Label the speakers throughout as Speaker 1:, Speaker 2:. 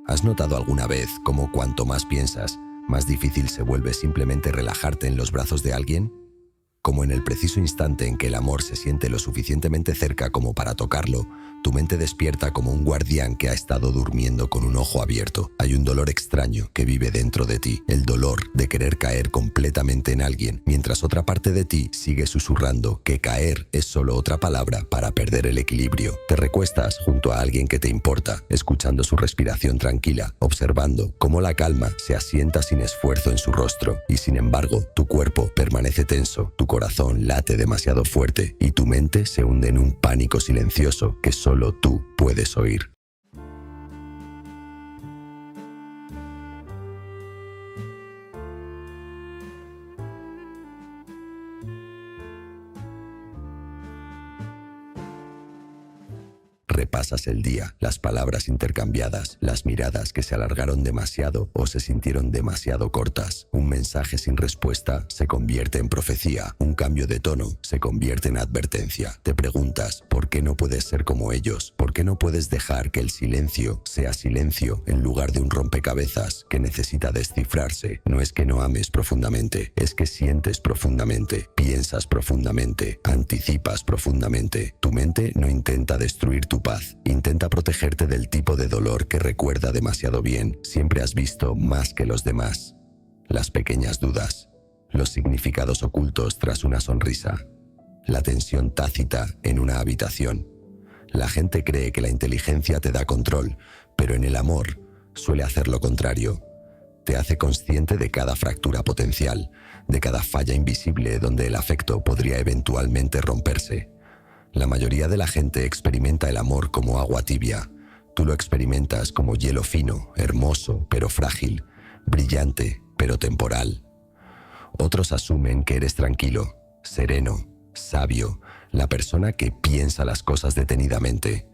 Speaker 1: ¿Has notado alguna vez cómo cuanto más piensas, más difícil se vuelve simplemente relajarte en los brazos de alguien? Como en el preciso instante en que el amor se siente lo suficientemente cerca como para tocarlo, tu mente despierta como un guardián que ha estado durmiendo con un ojo abierto. Hay un dolor extraño que vive dentro de ti, el dolor de querer caer completamente en alguien, mientras otra parte de ti sigue susurrando que caer es solo otra palabra para perder el equilibrio. Te recuestas junto a alguien que te importa, escuchando su respiración tranquila, observando cómo la calma se asienta sin esfuerzo en su rostro, y sin embargo, tu cuerpo permanece tenso, tu corazón late demasiado fuerte y tu mente se hunde en un pánico silencioso que solo tú puedes oír. Repasas el día, las palabras intercambiadas, las miradas que se alargaron demasiado o se sintieron demasiado cortas. Un mensaje sin respuesta se convierte en profecía, un cambio de tono se convierte en advertencia. Te preguntas, ¿por qué no puedes ser como ellos? ¿Por qué no puedes dejar que el silencio sea silencio en lugar de un rompecabezas que necesita descifrarse? No es que no ames profundamente, es que sientes profundamente, piensas profundamente, anticipas profundamente. Tu mente no intenta destruir tu paz, intenta protegerte del tipo de dolor que recuerda demasiado bien. Siempre has visto más que los demás. Las pequeñas dudas, los significados ocultos tras una sonrisa, la tensión tácita en una habitación. La gente cree que la inteligencia te da control, pero en el amor suele hacer lo contrario. Te hace consciente de cada fractura potencial, de cada falla invisible donde el afecto podría eventualmente romperse. La mayoría de la gente experimenta el amor como agua tibia. Tú lo experimentas como hielo fino, hermoso pero frágil, brillante pero temporal. Otros asumen que eres tranquilo, sereno, sabio, la persona que piensa las cosas detenidamente.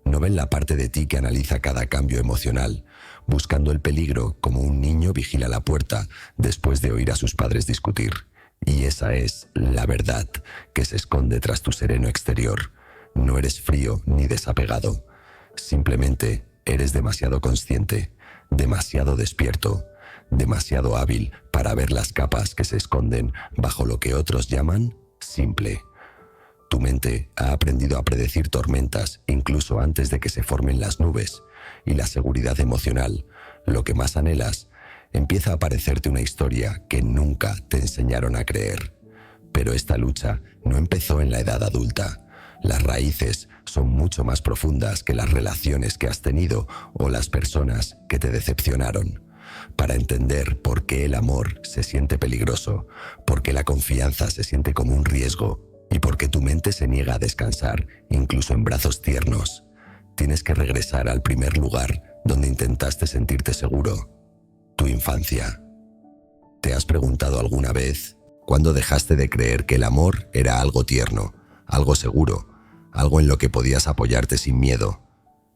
Speaker 1: No ven la parte de ti que analiza cada cambio emocional, buscando el peligro como un niño vigila la puerta después de oír a sus padres discutir. Y esa es la verdad que se esconde tras tu sereno exterior. No eres frío ni desapegado. Simplemente eres demasiado consciente, demasiado despierto, demasiado hábil para ver las capas que se esconden bajo lo que otros llaman simple. Tu mente ha aprendido a predecir tormentas incluso antes de que se formen las nubes, y la seguridad emocional, lo que más anhelas, empieza a parecerte una historia que nunca te enseñaron a creer. Pero esta lucha no empezó en la edad adulta. Las raíces son mucho más profundas que las relaciones que has tenido o las personas que te decepcionaron. Para entender por qué el amor se siente peligroso, por qué la confianza se siente como un riesgo y por qué tu mente se niega a descansar, incluso en brazos tiernos, tienes que regresar al primer lugar donde intentaste sentirte seguro. Tu infancia. ¿Te has preguntado alguna vez cuándo dejaste de creer que el amor era algo tierno, algo seguro, algo en lo que podías apoyarte sin miedo?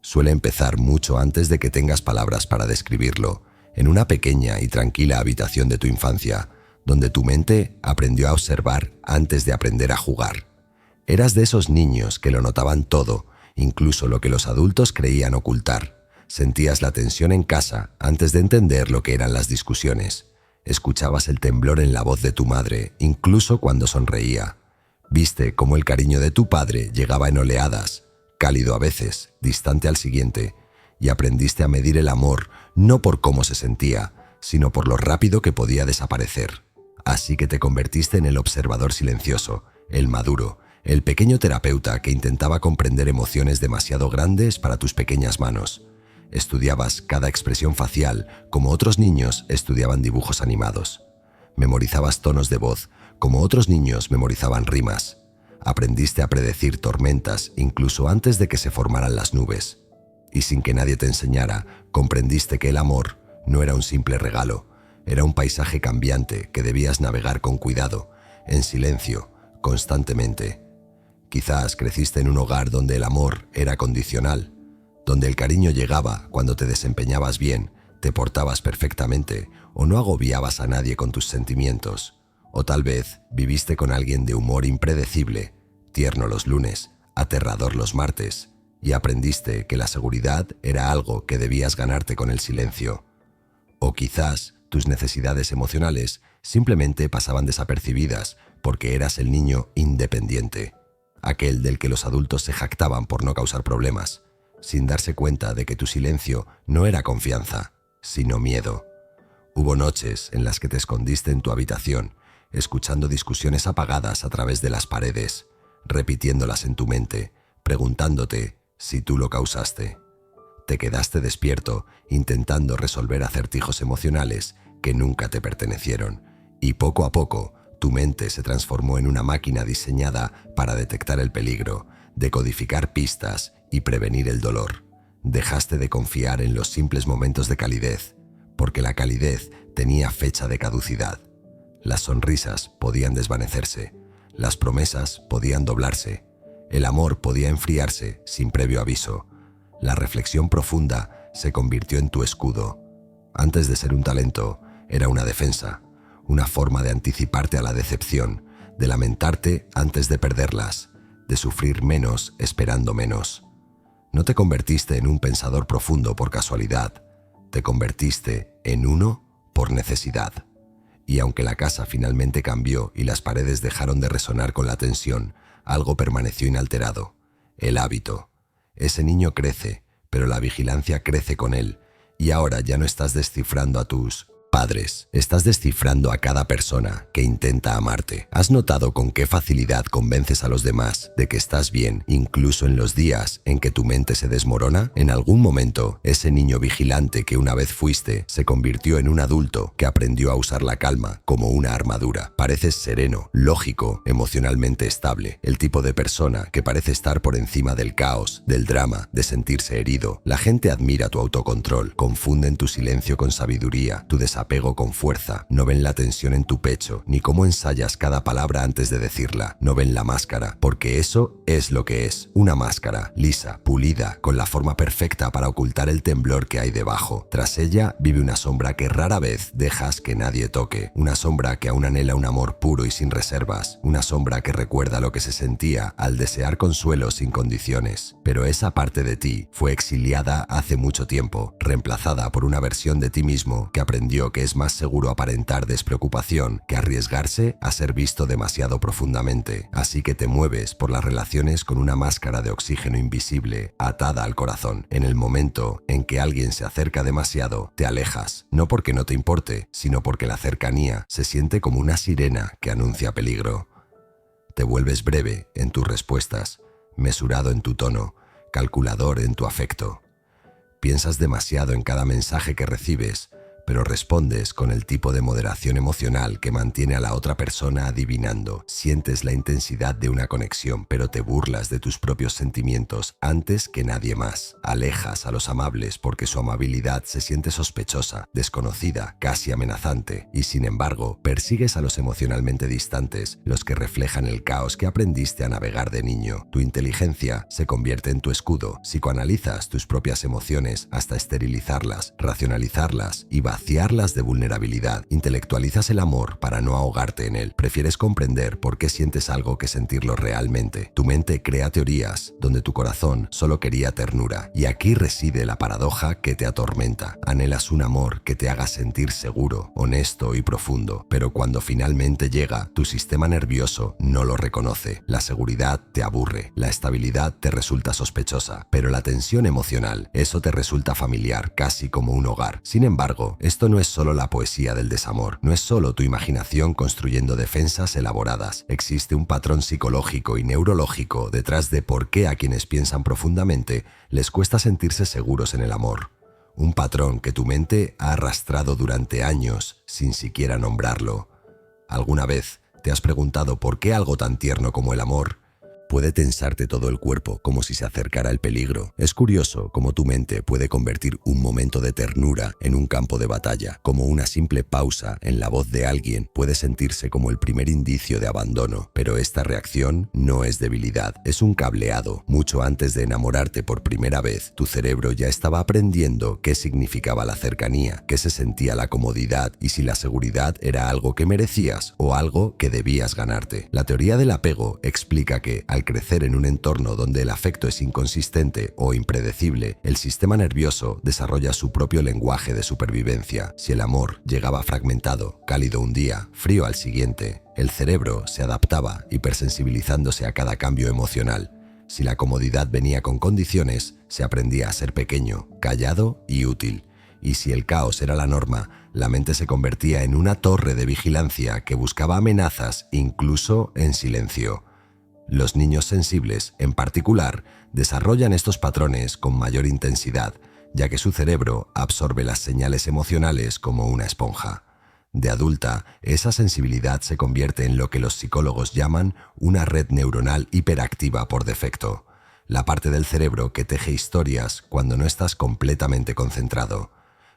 Speaker 1: Suele empezar mucho antes de que tengas palabras para describirlo, en una pequeña y tranquila habitación de tu infancia, donde tu mente aprendió a observar antes de aprender a jugar. Eras de esos niños que lo notaban todo, incluso lo que los adultos creían ocultar. Sentías la tensión en casa antes de entender lo que eran las discusiones. Escuchabas el temblor en la voz de tu madre, incluso cuando sonreía. Viste cómo el cariño de tu padre llegaba en oleadas, cálido a veces, distante al siguiente, y aprendiste a medir el amor no por cómo se sentía, sino por lo rápido que podía desaparecer. Así que te convertiste en el observador silencioso, el maduro, el pequeño terapeuta que intentaba comprender emociones demasiado grandes para tus pequeñas manos. Estudiabas cada expresión facial como otros niños estudiaban dibujos animados. Memorizabas tonos de voz como otros niños memorizaban rimas. Aprendiste a predecir tormentas incluso antes de que se formaran las nubes. Y sin que nadie te enseñara, comprendiste que el amor no era un simple regalo, era un paisaje cambiante que debías navegar con cuidado, en silencio, constantemente. Quizás creciste en un hogar donde el amor era condicional, donde el cariño llegaba cuando te desempeñabas bien, te portabas perfectamente o no agobiabas a nadie con tus sentimientos. O tal vez viviste con alguien de humor impredecible, tierno los lunes, aterrador los martes, y aprendiste que la seguridad era algo que debías ganarte con el silencio. O quizás tus necesidades emocionales simplemente pasaban desapercibidas porque eras el niño independiente, aquel del que los adultos se jactaban por no causar problemas, sin darse cuenta de que tu silencio no era confianza, sino miedo. Hubo noches en las que te escondiste en tu habitación, escuchando discusiones apagadas a través de las paredes, repitiéndolas en tu mente, preguntándote si tú lo causaste. Te quedaste despierto, intentando resolver acertijos emocionales que nunca te pertenecieron, y poco a poco tu mente se transformó en una máquina diseñada para detectar el peligro, decodificar pistas y prevenir el dolor. Dejaste de confiar en los simples momentos de calidez, porque la calidez tenía fecha de caducidad. Las sonrisas podían desvanecerse, las promesas podían doblarse, el amor podía enfriarse sin previo aviso. La reflexión profunda se convirtió en tu escudo. Antes de ser un talento, era una defensa, una forma de anticiparte a la decepción, de lamentarte antes de perderlas, de sufrir menos esperando menos. No te convertiste en un pensador profundo por casualidad, te convertiste en uno por necesidad. Y aunque la casa finalmente cambió y las paredes dejaron de resonar con la tensión, algo permaneció inalterado: el hábito. Ese niño crece, pero la vigilancia crece con él, y ahora ya no estás descifrando a tus padres, estás descifrando a cada persona que intenta amarte. ¿Has notado con qué facilidad convences a los demás de que estás bien, incluso en los días en que tu mente se desmorona? En algún momento, ese niño vigilante que una vez fuiste se convirtió en un adulto que aprendió a usar la calma como una armadura. Pareces sereno, lógico, emocionalmente estable, el tipo de persona que parece estar por encima del caos, del drama, de sentirse herido. La gente admira tu autocontrol, confunden tu silencio con sabiduría, tu desapego con fuerza. No ven la tensión en tu pecho, ni cómo ensayas cada palabra antes de decirla. No ven la máscara, porque eso es lo que es: una máscara, lisa, pulida, con la forma perfecta para ocultar el temblor que hay debajo. Tras ella vive una sombra que rara vez dejas que nadie toque, una sombra que aún anhela un amor puro y sin reservas, una sombra que recuerda lo que se sentía al desear consuelo sin condiciones. Pero esa parte de ti fue exiliada hace mucho tiempo, reemplazada por una versión de ti mismo que aprendió que es más seguro aparentar despreocupación que arriesgarse a ser visto demasiado profundamente. Así que te mueves por las relaciones con una máscara de oxígeno invisible atada al corazón. En el momento en que alguien se acerca demasiado, te alejas, no porque no te importe, sino porque la cercanía se siente como una sirena que anuncia peligro. Te vuelves breve en tus respuestas, mesurado en tu tono, calculador en tu afecto. Piensas demasiado en cada mensaje que recibes, pero respondes con el tipo de moderación emocional que mantiene a la otra persona adivinando. Sientes la intensidad de una conexión, pero te burlas de tus propios sentimientos antes que nadie más. Alejas a los amables porque su amabilidad se siente sospechosa, desconocida, casi amenazante, y sin embargo, persigues a los emocionalmente distantes, los que reflejan el caos que aprendiste a navegar de niño. Tu inteligencia se convierte en tu escudo. Psicoanalizas tus propias emociones hasta esterilizarlas, racionalizarlas y vaciarlas de vulnerabilidad. Intelectualizas el amor para no ahogarte en él. Prefieres comprender por qué sientes algo que sentirlo realmente. Tu mente crea teorías donde tu corazón solo quería ternura. Y aquí reside la paradoja que te atormenta. Anhelas un amor que te haga sentir seguro, honesto y profundo. Pero cuando finalmente llega, tu sistema nervioso no lo reconoce. La seguridad te aburre. La estabilidad te resulta sospechosa. Pero la tensión emocional, eso te resulta familiar, casi como un hogar. Sin embargo, esto no es solo la poesía del desamor, no es solo tu imaginación construyendo defensas elaboradas. Existe un patrón psicológico y neurológico detrás de por qué a quienes piensan profundamente les cuesta sentirse seguros en el amor. Un patrón que tu mente ha arrastrado durante años sin siquiera nombrarlo. ¿Alguna vez te has preguntado por qué algo tan tierno como el amor puede tensarte todo el cuerpo como si se acercara el peligro? Es curioso cómo tu mente puede convertir un momento de ternura en un campo de batalla, como una simple pausa en la voz de alguien puede sentirse como el primer indicio de abandono. Pero esta reacción no es debilidad, es un cableado. Mucho antes de enamorarte por primera vez, tu cerebro ya estaba aprendiendo qué significaba la cercanía, qué se sentía la comodidad y si la seguridad era algo que merecías o algo que debías ganarte. La teoría del apego explica que al Al crecer en un entorno donde el afecto es inconsistente o impredecible, el sistema nervioso desarrolla su propio lenguaje de supervivencia. Si el amor llegaba fragmentado, cálido un día, frío al siguiente, el cerebro se adaptaba, hipersensibilizándose a cada cambio emocional. Si la comodidad venía con condiciones, se aprendía a ser pequeño, callado y útil. Y si el caos era la norma, la mente se convertía en una torre de vigilancia que buscaba amenazas incluso en silencio. Los niños sensibles, en particular, desarrollan estos patrones con mayor intensidad, ya que su cerebro absorbe las señales emocionales como una esponja. De adulta, esa sensibilidad se convierte en lo que los psicólogos llaman una red neuronal hiperactiva por defecto, la parte del cerebro que teje historias cuando no estás completamente concentrado.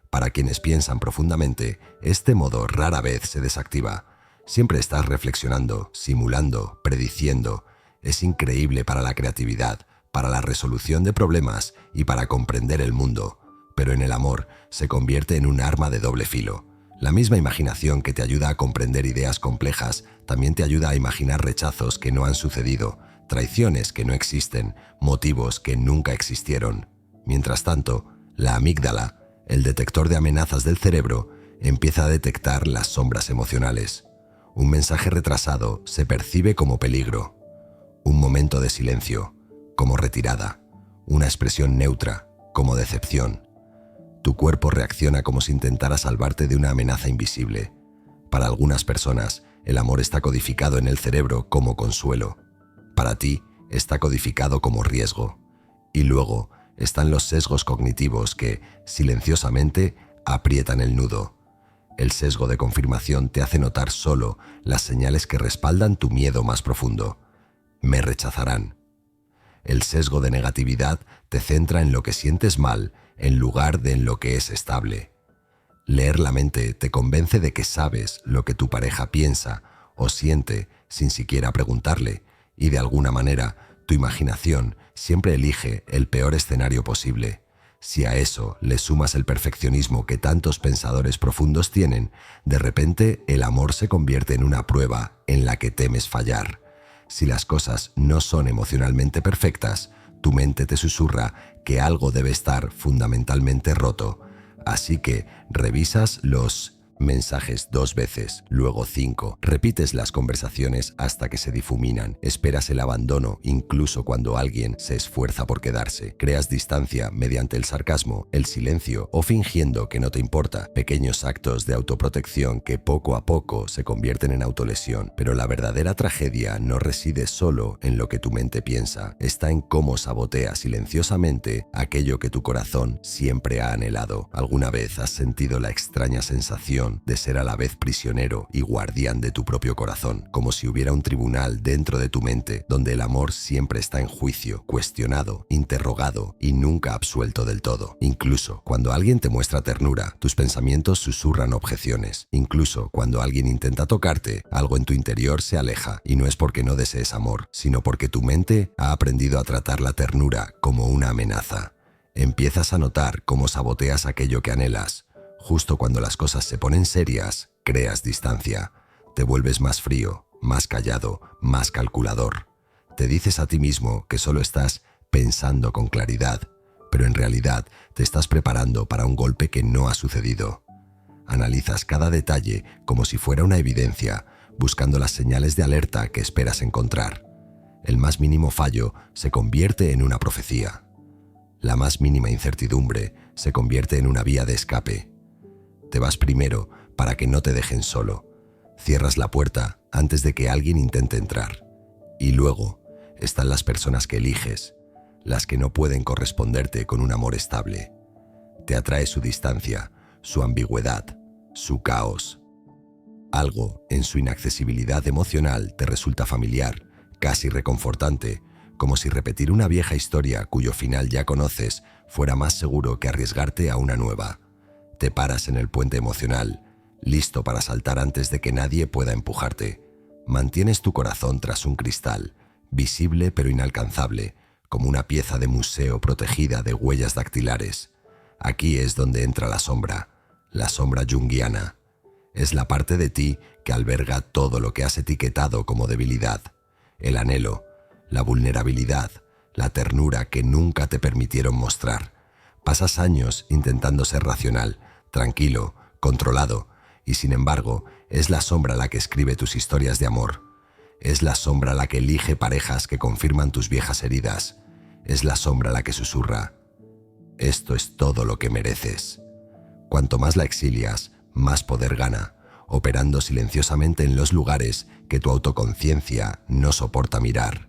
Speaker 1: Para quienes piensan profundamente, este modo rara vez se desactiva. Siempre estás reflexionando, simulando, prediciendo. Es increíble para la creatividad, para la resolución de problemas y para comprender el mundo. Pero en el amor se convierte en un arma de doble filo. La misma imaginación que te ayuda a comprender ideas complejas también te ayuda a imaginar rechazos que no han sucedido, traiciones que no existen, motivos que nunca existieron. Mientras tanto, la amígdala, el detector de amenazas del cerebro, empieza a detectar las sombras emocionales. Un mensaje retrasado se percibe como peligro. Un momento de silencio, como retirada. Una expresión neutra, como decepción. Tu cuerpo reacciona como si intentara salvarte de una amenaza invisible. Para algunas personas, el amor está codificado en el cerebro como consuelo. Para ti, está codificado como riesgo. Y luego están los sesgos cognitivos que, silenciosamente, aprietan el nudo. El sesgo de confirmación te hace notar solo las señales que respaldan tu miedo más profundo. Me rechazarán. El sesgo de negatividad te centra en lo que sientes mal en lugar de en lo que es estable. Leer la mente te convence de que sabes lo que tu pareja piensa o siente sin siquiera preguntarle, y de alguna manera tu imaginación siempre elige el peor escenario posible. Si a eso le sumas el perfeccionismo que tantos pensadores profundos tienen, de repente el amor se convierte en una prueba en la que temes fallar. Si las cosas no son emocionalmente perfectas, tu mente te susurra que algo debe estar fundamentalmente roto. Así que revisas los mensajes 2 veces, luego 5. Repites las conversaciones hasta que se difuminan. Esperas el abandono incluso cuando alguien se esfuerza por quedarse. Creas distancia mediante el sarcasmo, el silencio o fingiendo que no te importa. Pequeños actos de autoprotección que poco a poco se convierten en autolesión. Pero la verdadera tragedia no reside solo en lo que tu mente piensa. Está en cómo sabotea silenciosamente aquello que tu corazón siempre ha anhelado. ¿Alguna vez has sentido la extraña sensación de ser a la vez prisionero y guardián de tu propio corazón, como si hubiera un tribunal dentro de tu mente, donde el amor siempre está en juicio, cuestionado, interrogado y nunca absuelto del todo? Incluso cuando alguien te muestra ternura, tus pensamientos susurran objeciones. Incluso cuando alguien intenta tocarte, algo en tu interior se aleja, y no es porque no desees amor, sino porque tu mente ha aprendido a tratar la ternura como una amenaza. Empiezas a notar cómo saboteas aquello que anhelas. Justo cuando las cosas se ponen serias, creas distancia. Te vuelves más frío, más callado, más calculador. Te dices a ti mismo que solo estás pensando con claridad, pero en realidad te estás preparando para un golpe que no ha sucedido. Analizas cada detalle como si fuera una evidencia, buscando las señales de alerta que esperas encontrar. El más mínimo fallo se convierte en una profecía. La más mínima incertidumbre se convierte en una vía de escape. Te vas primero para que no te dejen solo. Cierras la puerta antes de que alguien intente entrar. Y luego están las personas que eliges, las que no pueden corresponderte con un amor estable. Te atrae su distancia, su ambigüedad, su caos. Algo en su inaccesibilidad emocional te resulta familiar, casi reconfortante, como si repetir una vieja historia cuyo final ya conoces fuera más seguro que arriesgarte a una nueva. Te paras en el puente emocional, listo para saltar antes de que nadie pueda empujarte. Mantienes tu corazón tras un cristal, visible pero inalcanzable, como una pieza de museo protegida de huellas dactilares. Aquí es donde entra la sombra junguiana. Es la parte de ti que alberga todo lo que has etiquetado como debilidad. El anhelo, la vulnerabilidad, la ternura que nunca te permitieron mostrar. Pasas años intentando ser racional, tranquilo, controlado, y sin embargo, es la sombra la que escribe tus historias de amor. Es la sombra la que elige parejas que confirman tus viejas heridas. Es la sombra la que susurra: esto es todo lo que mereces. Cuanto más la exilias, más poder gana, operando silenciosamente en los lugares que tu autoconciencia no soporta mirar.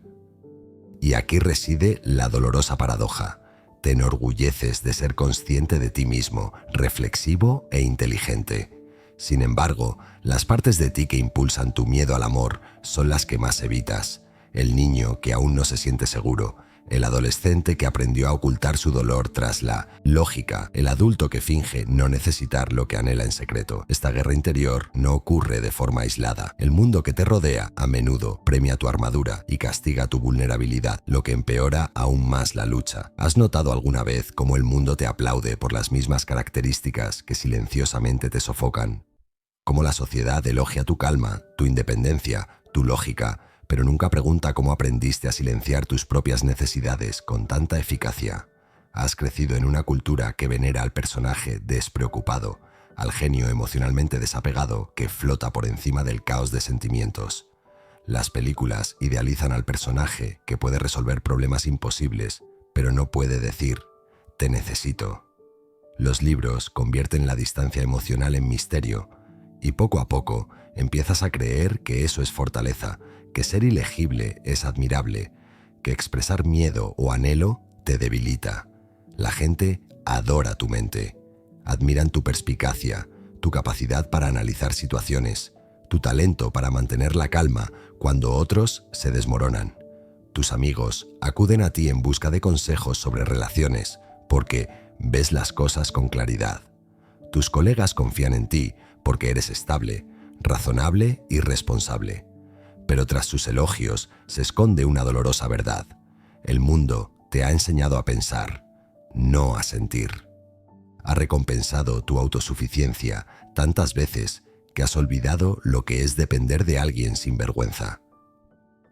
Speaker 1: Y aquí reside la dolorosa paradoja. Te enorgulleces de ser consciente de ti mismo, reflexivo e inteligente. Sin embargo, las partes de ti que impulsan tu miedo al amor son las que más evitas. El niño que aún no se siente seguro, el adolescente que aprendió a ocultar su dolor tras la lógica, el adulto que finge no necesitar lo que anhela en secreto. Esta guerra interior no ocurre de forma aislada. El mundo que te rodea a menudo premia tu armadura y castiga tu vulnerabilidad, lo que empeora aún más la lucha. ¿Has notado alguna vez cómo el mundo te aplaude por las mismas características que silenciosamente te sofocan? Cómo la sociedad elogia tu calma, tu independencia, tu lógica, pero nunca pregunta cómo aprendiste a silenciar tus propias necesidades con tanta eficacia. Has crecido en una cultura que venera al personaje despreocupado, al genio emocionalmente desapegado que flota por encima del caos de sentimientos. Las películas idealizan al personaje que puede resolver problemas imposibles, pero no puede decir: te necesito. Los libros convierten la distancia emocional en misterio, y poco a poco empiezas a creer que eso es fortaleza, que ser ilegible es admirable, que expresar miedo o anhelo te debilita. La gente adora tu mente. Admiran tu perspicacia, tu capacidad para analizar situaciones, tu talento para mantener la calma cuando otros se desmoronan. Tus amigos acuden a ti en busca de consejos sobre relaciones porque ves las cosas con claridad. Tus colegas confían en ti porque eres estable, razonable y responsable. Pero tras sus elogios se esconde una dolorosa verdad. El mundo te ha enseñado a pensar, no a sentir. Ha recompensado tu autosuficiencia tantas veces que has olvidado lo que es depender de alguien sin vergüenza.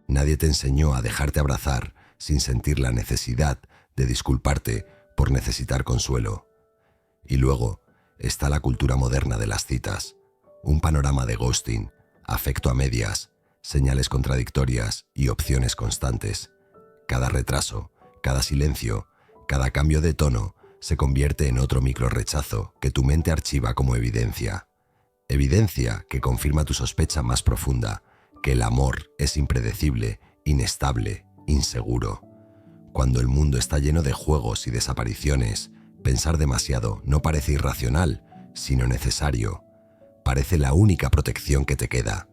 Speaker 1: Nadie te enseñó a dejarte abrazar sin sentir la necesidad de disculparte por necesitar consuelo. Y luego está la cultura moderna de las citas, un panorama de ghosting, afecto a medias, señales contradictorias y opciones constantes. Cada retraso, cada silencio, cada cambio de tono se convierte en otro microrrechazo que tu mente archiva como evidencia. Evidencia que confirma tu sospecha más profunda, que el amor es impredecible, inestable, inseguro. Cuando el mundo está lleno de juegos y desapariciones, pensar demasiado no parece irracional, sino necesario. Parece la única protección que te queda.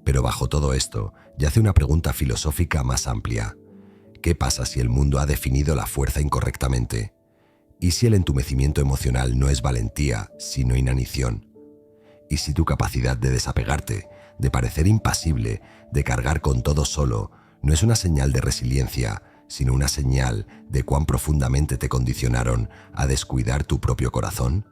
Speaker 1: Pero bajo todo esto yace una pregunta filosófica más amplia. ¿Qué pasa si el mundo ha definido la fuerza incorrectamente? ¿Y si el entumecimiento emocional no es valentía, sino inanición? ¿Y si tu capacidad de desapegarte, de parecer impasible, de cargar con todo solo, no es una señal de resiliencia, sino una señal de cuán profundamente te condicionaron a descuidar tu propio corazón?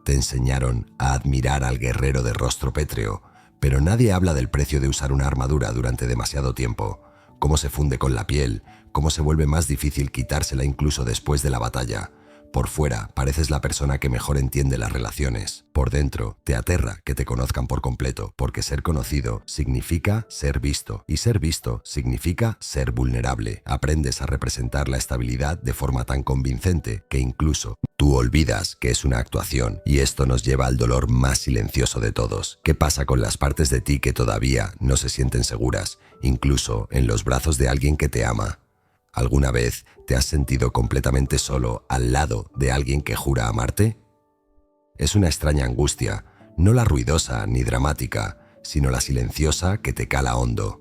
Speaker 1: Te enseñaron a admirar al guerrero de rostro pétreo, pero nadie habla del precio de usar una armadura durante demasiado tiempo, cómo se funde con la piel, cómo se vuelve más difícil quitársela incluso después de la batalla. Por fuera pareces la persona que mejor entiende las relaciones. Por dentro te aterra que te conozcan por completo, porque ser conocido significa ser visto, y ser visto significa ser vulnerable. Aprendes a representar la estabilidad de forma tan convincente que incluso tú olvidas que es una actuación, y esto nos lleva al dolor más silencioso de todos. ¿Qué pasa con las partes de ti que todavía no se sienten seguras, incluso en los brazos de alguien que te ama? ¿Alguna vez te has sentido completamente solo al lado de alguien que jura amarte? Es una extraña angustia, no la ruidosa ni dramática, sino la silenciosa que te cala hondo.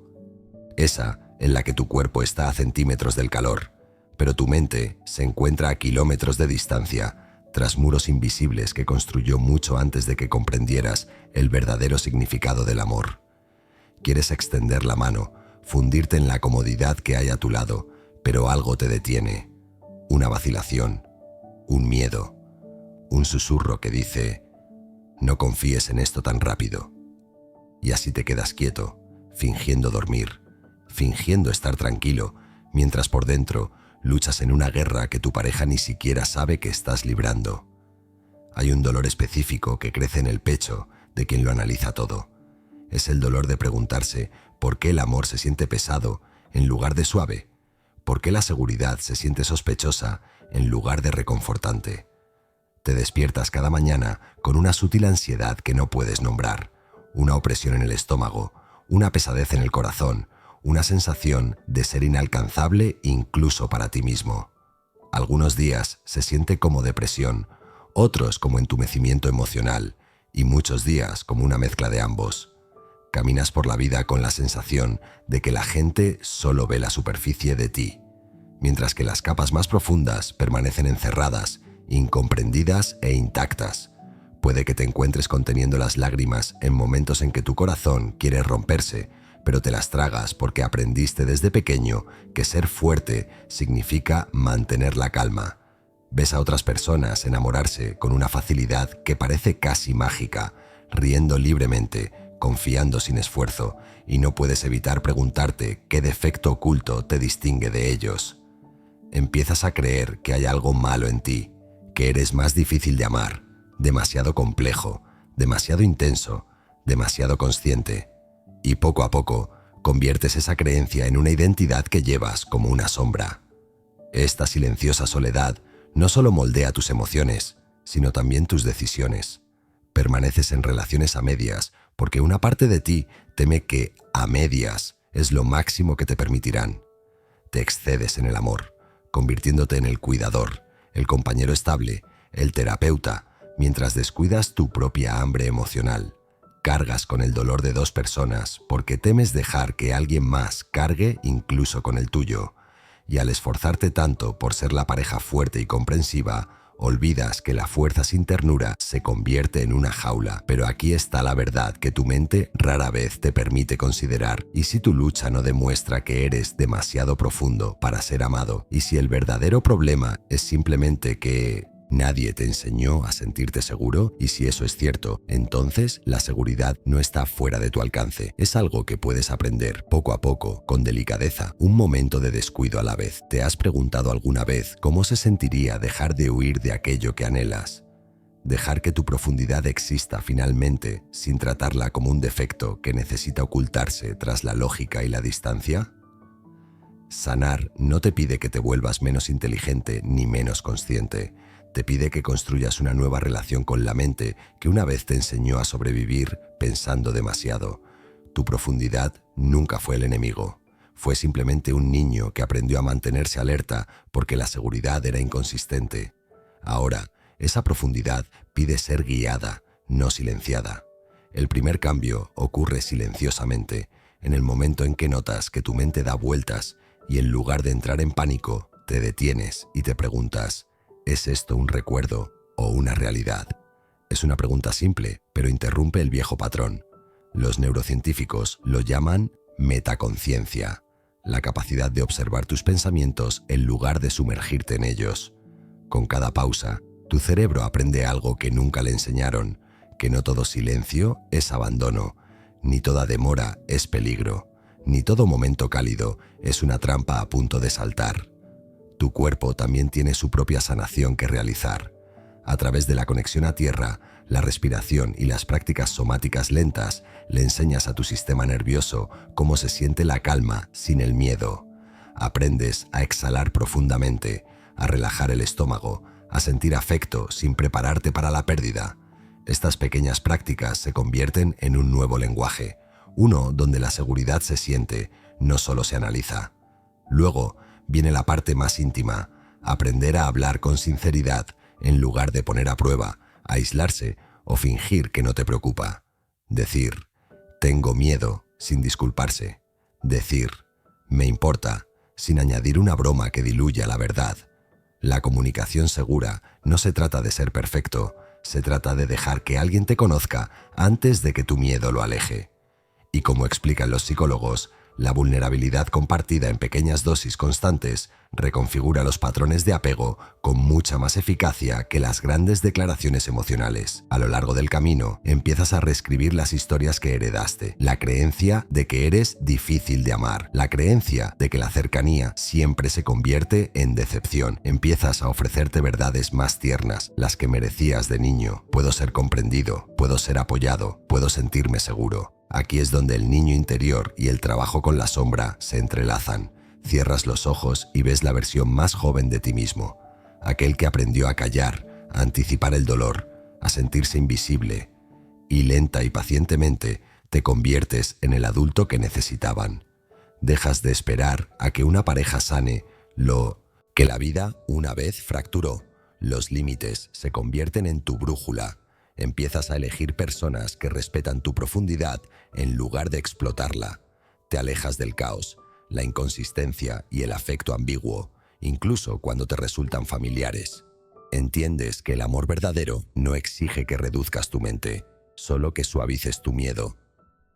Speaker 1: Esa en la que tu cuerpo está a centímetros del calor, pero tu mente se encuentra a kilómetros de distancia, tras muros invisibles que construyó mucho antes de que comprendieras el verdadero significado del amor. Quieres extender la mano, fundirte en la comodidad que hay a tu lado, pero algo te detiene, una vacilación, un miedo, un susurro que dice: no confíes en esto tan rápido. Y así te quedas quieto, fingiendo dormir, fingiendo estar tranquilo, mientras por dentro luchas en una guerra que tu pareja ni siquiera sabe que estás librando. Hay un dolor específico que crece en el pecho de quien lo analiza todo. Es el dolor de preguntarse por qué el amor se siente pesado en lugar de suave, por qué la seguridad se siente sospechosa en lugar de reconfortante. Te despiertas cada mañana con una sutil ansiedad que no puedes nombrar, una opresión en el estómago, una pesadez en el corazón, una sensación de ser inalcanzable incluso para ti mismo. Algunos días se siente como depresión, otros como entumecimiento emocional y muchos días como una mezcla de ambos. Caminas por la vida con la sensación de que la gente solo ve la superficie de ti, mientras que las capas más profundas permanecen encerradas, incomprendidas e intactas. Puede que te encuentres conteniendo las lágrimas en momentos en que tu corazón quiere romperse, pero te las tragas porque aprendiste desde pequeño que ser fuerte significa mantener la calma. Ves a otras personas enamorarse con una facilidad que parece casi mágica, riendo libremente, confiando sin esfuerzo, y no puedes evitar preguntarte qué defecto oculto te distingue de ellos. Empiezas a creer que hay algo malo en ti, que eres más difícil de amar, demasiado complejo, demasiado intenso, demasiado consciente. Y poco a poco conviertes esa creencia en una identidad que llevas como una sombra. Esta silenciosa soledad no solo moldea tus emociones, sino también tus decisiones. Permaneces en relaciones a medias porque una parte de ti teme que a medias es lo máximo que te permitirán. Te excedes en el amor, convirtiéndote en el cuidador, el compañero estable, el terapeuta, mientras descuidas tu propia hambre emocional. Cargas con el dolor de dos personas porque temes dejar que alguien más cargue incluso con el tuyo. Y al esforzarte tanto por ser la pareja fuerte y comprensiva, olvidas que la fuerza sin ternura se convierte en una jaula. Pero aquí está la verdad que tu mente rara vez te permite considerar. Y si tu lucha no demuestra que eres demasiado profundo para ser amado, y si el verdadero problema es simplemente que nadie te enseñó a sentirte seguro, y si eso es cierto, entonces la seguridad no está fuera de tu alcance. Es algo que puedes aprender poco a poco, con delicadeza, un momento de descuido a la vez. ¿Te has preguntado alguna vez cómo se sentiría dejar de huir de aquello que anhelas? Dejar que tu profundidad exista finalmente, sin tratarla como un defecto que necesita ocultarse tras la lógica y la distancia. Sanar no te pide que te vuelvas menos inteligente ni menos consciente. Te pide que construyas una nueva relación con la mente que una vez te enseñó a sobrevivir pensando demasiado. Tu profundidad nunca fue el enemigo. Fue simplemente un niño que aprendió a mantenerse alerta porque la seguridad era inconsistente. Ahora, esa profundidad pide ser guiada, no silenciada. El primer cambio ocurre silenciosamente, en el momento en que notas que tu mente da vueltas y en lugar de entrar en pánico, te detienes y te preguntas: ¿es esto un recuerdo o una realidad? Es una pregunta simple, pero interrumpe el viejo patrón. Los neurocientíficos lo llaman metaconciencia, la capacidad de observar tus pensamientos en lugar de sumergirte en ellos. Con cada pausa, tu cerebro aprende algo que nunca le enseñaron, que no todo silencio es abandono, ni toda demora es peligro, ni todo momento cálido es una trampa a punto de saltar. Tu cuerpo también tiene su propia sanación que realizar. A través de la conexión a tierra, la respiración y las prácticas somáticas lentas, le enseñas a tu sistema nervioso cómo se siente la calma sin el miedo. Aprendes a exhalar profundamente, a relajar el estómago, a sentir afecto sin prepararte para la pérdida. Estas pequeñas prácticas se convierten en un nuevo lenguaje, uno donde la seguridad se siente, no solo se analiza. Luego, viene la parte más íntima, aprender a hablar con sinceridad en lugar de poner a prueba, aislarse o fingir que no te preocupa. Decir, tengo miedo, sin disculparse. Decir, me importa, sin añadir una broma que diluya la verdad. La comunicación segura no se trata de ser perfecto, se trata de dejar que alguien te conozca antes de que tu miedo lo aleje. Y como explican los psicólogos, La vulnerabilidad compartida en pequeñas dosis constantes reconfigura los patrones de apego con mucha más eficacia que las grandes declaraciones emocionales. A lo largo del camino, empiezas a reescribir las historias que heredaste. La creencia de que eres difícil de amar. La creencia de que la cercanía siempre se convierte en decepción. Empiezas a ofrecerte verdades más tiernas, las que merecías de niño. Puedo ser comprendido, puedo ser apoyado, puedo sentirme seguro. Aquí es donde el niño interior y el trabajo con la sombra se entrelazan. Cierras los ojos y ves la versión más joven de ti mismo. Aquel que aprendió a callar, a anticipar el dolor, a sentirse invisible. Y lenta y pacientemente te conviertes en el adulto que necesitaban. Dejas de esperar a que una pareja sane lo que la vida una vez fracturó. Los límites se convierten en tu brújula. Empiezas a elegir personas que respetan tu profundidad en lugar de explotarla. Te alejas del caos, la inconsistencia y el afecto ambiguo, incluso cuando te resultan familiares. Entiendes que el amor verdadero no exige que reduzcas tu mente, solo que suavices tu miedo.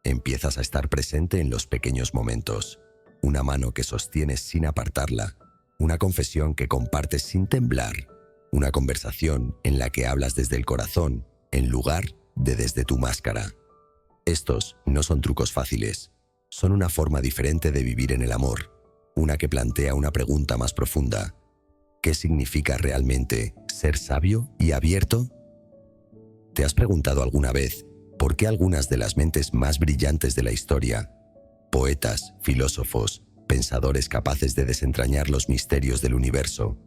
Speaker 1: Empiezas a estar presente en los pequeños momentos. Una mano que sostienes sin apartarla, una confesión que compartes sin temblar, una conversación en la que hablas desde el corazón en lugar de desde tu máscara. Estos no son trucos fáciles, son una forma diferente de vivir en el amor, una que plantea una pregunta más profunda. ¿Qué significa realmente ser sabio y abierto? ¿Te has preguntado alguna vez por qué algunas de las mentes más brillantes de la historia, poetas, filósofos, pensadores capaces de desentrañar los misterios del universo,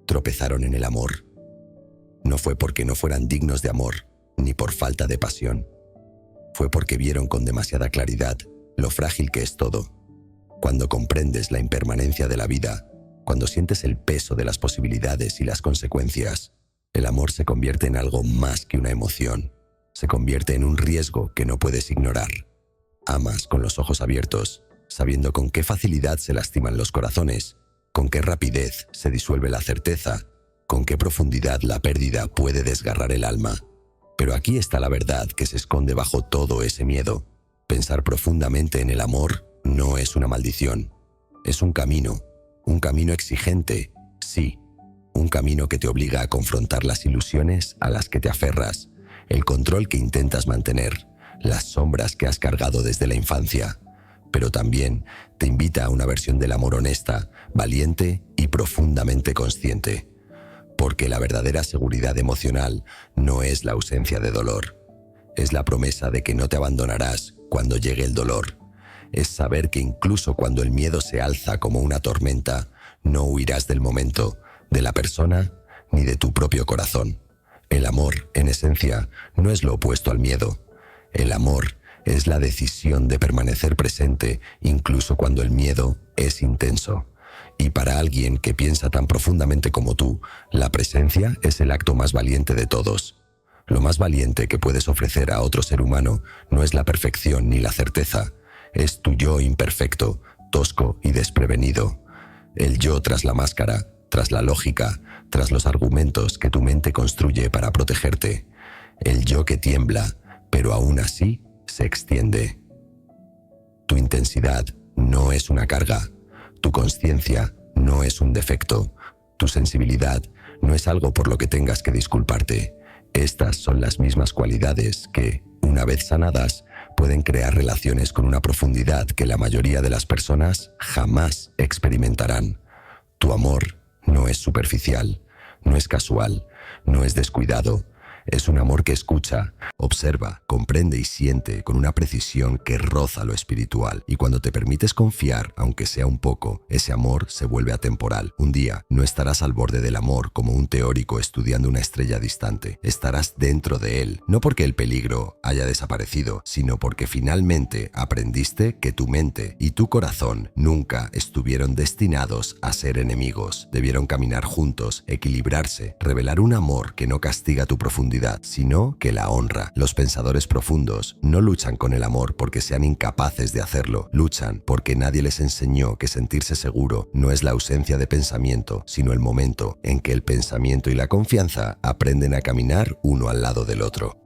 Speaker 1: tropezaron en el amor? No fue porque no fueran dignos de amor, ni por falta de pasión. Fue porque vieron con demasiada claridad lo frágil que es todo. Cuando comprendes la impermanencia de la vida, cuando sientes el peso de las posibilidades y las consecuencias, el amor se convierte en algo más que una emoción. Se convierte en un riesgo que no puedes ignorar. Amas con los ojos abiertos, sabiendo con qué facilidad se lastiman los corazones, con qué rapidez se disuelve la certeza, con qué profundidad la pérdida puede desgarrar el alma. Pero aquí está la verdad que se esconde bajo todo ese miedo. Pensar profundamente en el amor no es una maldición. Es un camino exigente, sí. Un camino que te obliga a confrontar las ilusiones a las que te aferras, el control que intentas mantener, las sombras que has cargado desde la infancia. Pero también te invita a una versión del amor honesta, valiente y profundamente consciente. Porque la verdadera seguridad emocional no es la ausencia de dolor. Es la promesa de que no te abandonarás cuando llegue el dolor. Es saber que incluso cuando el miedo se alza como una tormenta, no huirás del momento, de la persona, ni de tu propio corazón. El amor, en esencia, no es lo opuesto al miedo. El amor es la decisión de permanecer presente incluso cuando el miedo es intenso. Y para alguien que piensa tan profundamente como tú, la presencia es el acto más valiente de todos. Lo más valiente que puedes ofrecer a otro ser humano no es la perfección ni la certeza, es tu yo imperfecto, tosco y desprevenido. El yo tras la máscara, tras la lógica, tras los argumentos que tu mente construye para protegerte. El yo que tiembla, pero aún así se extiende. Tu intensidad no es una carga. Tu consciencia no es un defecto. Tu sensibilidad no es algo por lo que tengas que disculparte. Estas son las mismas cualidades que, una vez sanadas, pueden crear relaciones con una profundidad que la mayoría de las personas jamás experimentarán. Tu amor no es superficial, no es casual, no es descuidado. Es un amor que escucha, observa, comprende y siente con una precisión que roza lo espiritual. Y cuando te permites confiar, aunque sea un poco, ese amor se vuelve atemporal. Un día no estarás al borde del amor como un teórico estudiando una estrella distante. Estarás dentro de él, no porque el peligro haya desaparecido, sino porque finalmente aprendiste que tu mente y tu corazón nunca estuvieron destinados a ser enemigos. Debieron caminar juntos, equilibrarse, revelar un amor que no castiga tu profundidad, sino que la honra. Los pensadores profundos no luchan con el amor porque sean incapaces de hacerlo, luchan porque nadie les enseñó que sentirse seguro no es la ausencia de pensamiento, sino el momento en que el pensamiento y la confianza aprenden a caminar uno al lado del otro.